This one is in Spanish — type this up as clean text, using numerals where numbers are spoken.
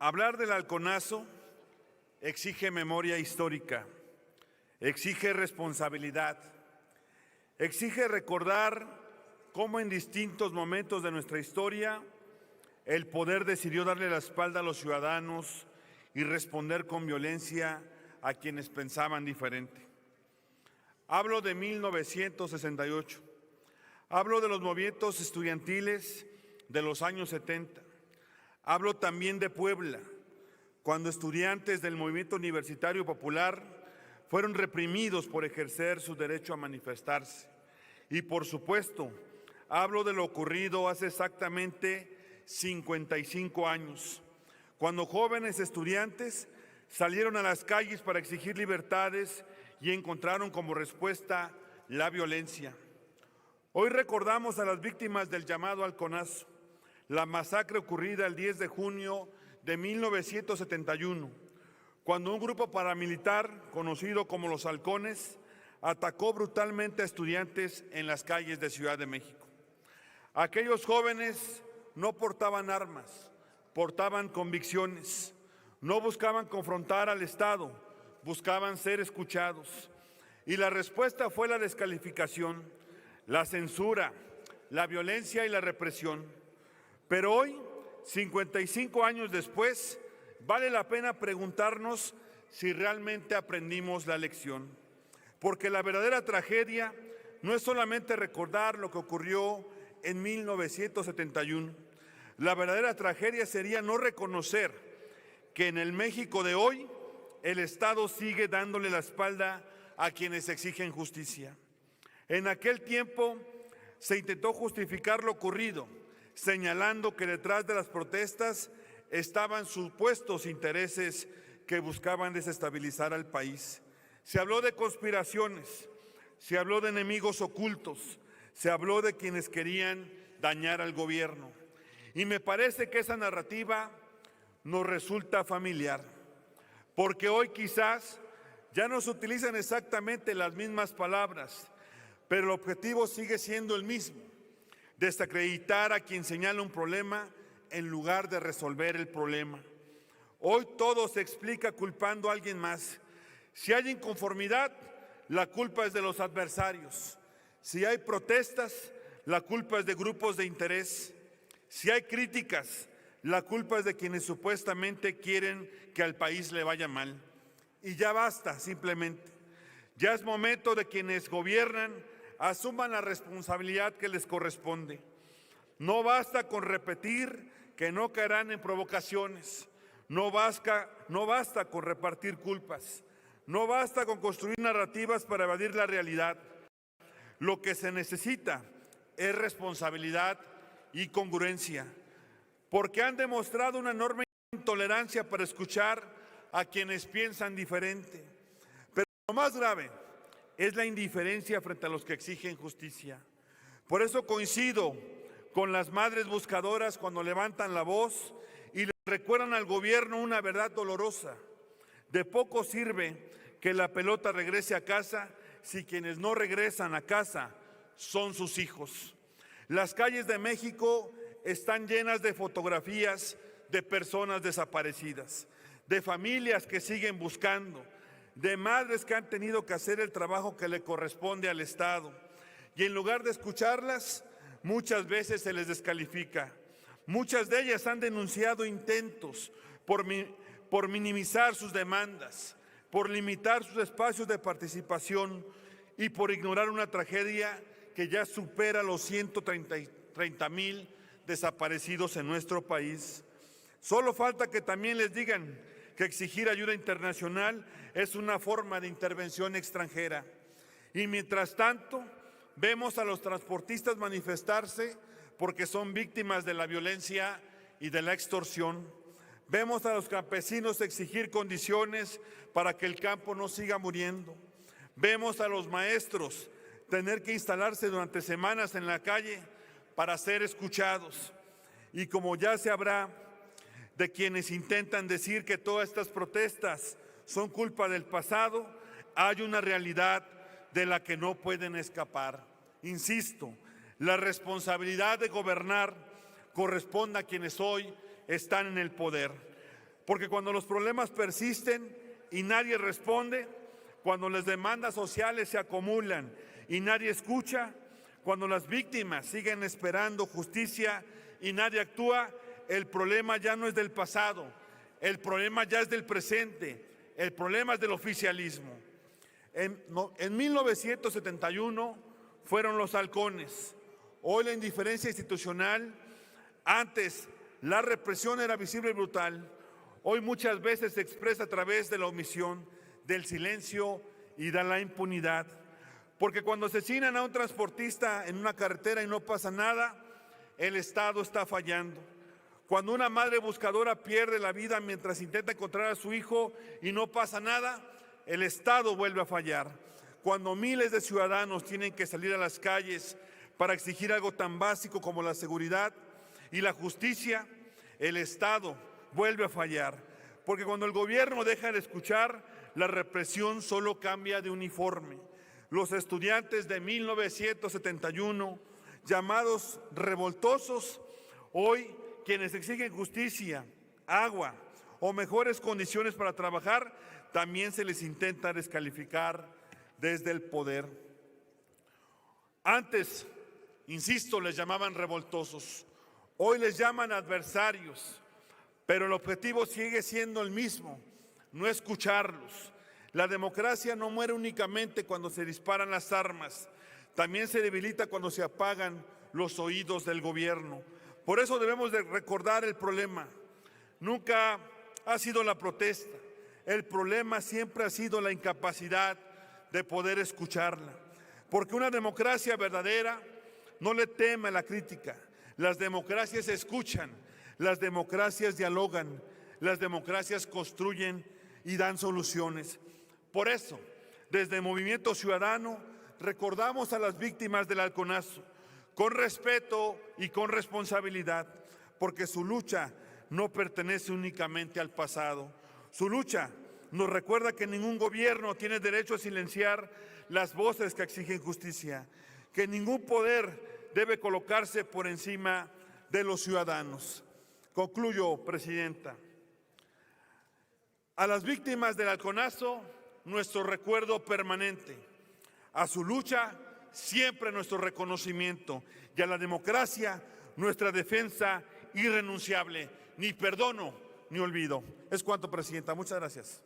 Hablar del halconazo exige memoria histórica, exige responsabilidad, exige recordar cómo en distintos momentos de nuestra historia el poder decidió darle la espalda a los ciudadanos y responder con violencia a quienes pensaban diferente. Hablo de 1968, hablo de los movimientos estudiantiles de los años 70, hablo también de Puebla, cuando estudiantes del movimiento universitario popular fueron reprimidos por ejercer su derecho a manifestarse. Y por supuesto, hablo de lo ocurrido hace exactamente 55 años, cuando jóvenes estudiantes salieron a las calles para exigir libertades y encontraron como respuesta la violencia. Hoy recordamos a las víctimas del llamado halconazo, la masacre ocurrida el 10 de junio de 1971, cuando un grupo paramilitar conocido como los Halcones atacó brutalmente a estudiantes en las calles de Ciudad de México. Aquellos jóvenes no portaban armas, portaban convicciones, no buscaban confrontar al Estado, buscaban ser escuchados. Y la respuesta fue la descalificación, la censura, la violencia y la represión. Pero hoy, 55 años después, vale la pena preguntarnos si realmente aprendimos la lección. Porque la verdadera tragedia no es solamente recordar lo que ocurrió en 1971. La verdadera tragedia sería no reconocer que en el México de hoy el Estado sigue dándole la espalda a quienes exigen justicia. En aquel tiempo se intentó justificar lo ocurrido, señalando que detrás de las protestas estaban supuestos intereses que buscaban desestabilizar al país. Se habló de conspiraciones, se habló de enemigos ocultos, se habló de quienes querían dañar al gobierno. Y me parece que esa narrativa nos resulta familiar, porque hoy quizás ya no se utilizan exactamente las mismas palabras, pero el objetivo sigue siendo el mismo: desacreditar a quien señala un problema en lugar de resolver el problema. Hoy todo se explica culpando a alguien más. Si hay inconformidad, la culpa es de los adversarios. Si hay protestas, la culpa es de grupos de interés. Si hay críticas, la culpa es de quienes supuestamente quieren que al país le vaya mal. Y ya basta, simplemente. Ya es momento de quienes gobiernan asuman la responsabilidad que les corresponde. No basta con repetir que no caerán en provocaciones. No basta con repartir culpas. No basta con construir narrativas para evadir la realidad. Lo que se necesita es responsabilidad y congruencia, porque han demostrado una enorme intolerancia para escuchar a quienes piensan diferente. Pero lo más grave es la indiferencia frente a los que exigen justicia. Por eso coincido con las madres buscadoras cuando levantan la voz y le recuerdan al gobierno una verdad dolorosa. De poco sirve que la pelota regrese a casa si quienes no regresan a casa son sus hijos. Las calles de México están llenas de fotografías de personas desaparecidas, de familias que siguen buscando, de madres que han tenido que hacer el trabajo que le corresponde al Estado. Y en lugar de escucharlas, muchas veces se les descalifica. Muchas de ellas han denunciado intentos por minimizar sus demandas, por limitar sus espacios de participación y por ignorar una tragedia que ya supera los 130,000 desaparecidos en nuestro país. Solo falta que también les digan que exigir ayuda internacional es una forma de intervención extranjera. Y mientras tanto, vemos a los transportistas manifestarse porque son víctimas de la violencia y de la extorsión. Vemos a los campesinos exigir condiciones para que el campo no siga muriendo. Vemos a los maestros tener que instalarse durante semanas en la calle para ser escuchados. Y como ya se habrá de quienes intentan decir que todas estas protestas son culpa del pasado, hay una realidad de la que no pueden escapar. Insisto, la responsabilidad de gobernar corresponde a quienes hoy están en el poder. Porque cuando los problemas persisten y nadie responde, cuando las demandas sociales se acumulan y nadie escucha, cuando las víctimas siguen esperando justicia y nadie actúa, el problema ya no es del pasado, el problema ya es del presente, el problema es del oficialismo. En 1971 fueron los halcones. Hoy la indiferencia institucional, antes la represión era visible y brutal, hoy muchas veces se expresa a través de la omisión, del silencio y de la impunidad. Porque cuando asesinan a un transportista en una carretera y no pasa nada, el Estado está fallando. Cuando una madre buscadora pierde la vida mientras intenta encontrar a su hijo y no pasa nada, el Estado vuelve a fallar. Cuando miles de ciudadanos tienen que salir a las calles para exigir algo tan básico como la seguridad y la justicia, el Estado vuelve a fallar. Porque cuando el gobierno deja de escuchar, la represión solo cambia de uniforme. Los estudiantes de 1971, llamados revoltosos, hoy quienes exigen justicia, agua o mejores condiciones para trabajar, también se les intenta descalificar desde el poder. Antes, insisto, les llamaban revoltosos, hoy les llaman adversarios, pero el objetivo sigue siendo el mismo, no escucharlos. La democracia no muere únicamente cuando se disparan las armas, también se debilita cuando se apagan los oídos del gobierno. Por eso debemos de recordar el problema. Nunca ha sido la protesta, el problema siempre ha sido la incapacidad de poder escucharla. Porque una democracia verdadera no le teme a la crítica. Las democracias escuchan, las democracias dialogan, las democracias construyen y dan soluciones. Por eso, desde Movimiento Ciudadano, recordamos a las víctimas del halconazo con respeto y con responsabilidad, porque su lucha no pertenece únicamente al pasado. Su lucha nos recuerda que ningún gobierno tiene derecho a silenciar las voces que exigen justicia, que ningún poder debe colocarse por encima de los ciudadanos. Concluyo, Presidenta. A las víctimas del halconazo, nuestro recuerdo permanente. A su lucha, siempre nuestro reconocimiento. Y a la democracia, nuestra defensa irrenunciable. Ni perdono ni olvido. Es cuanto, Presidenta. Muchas gracias.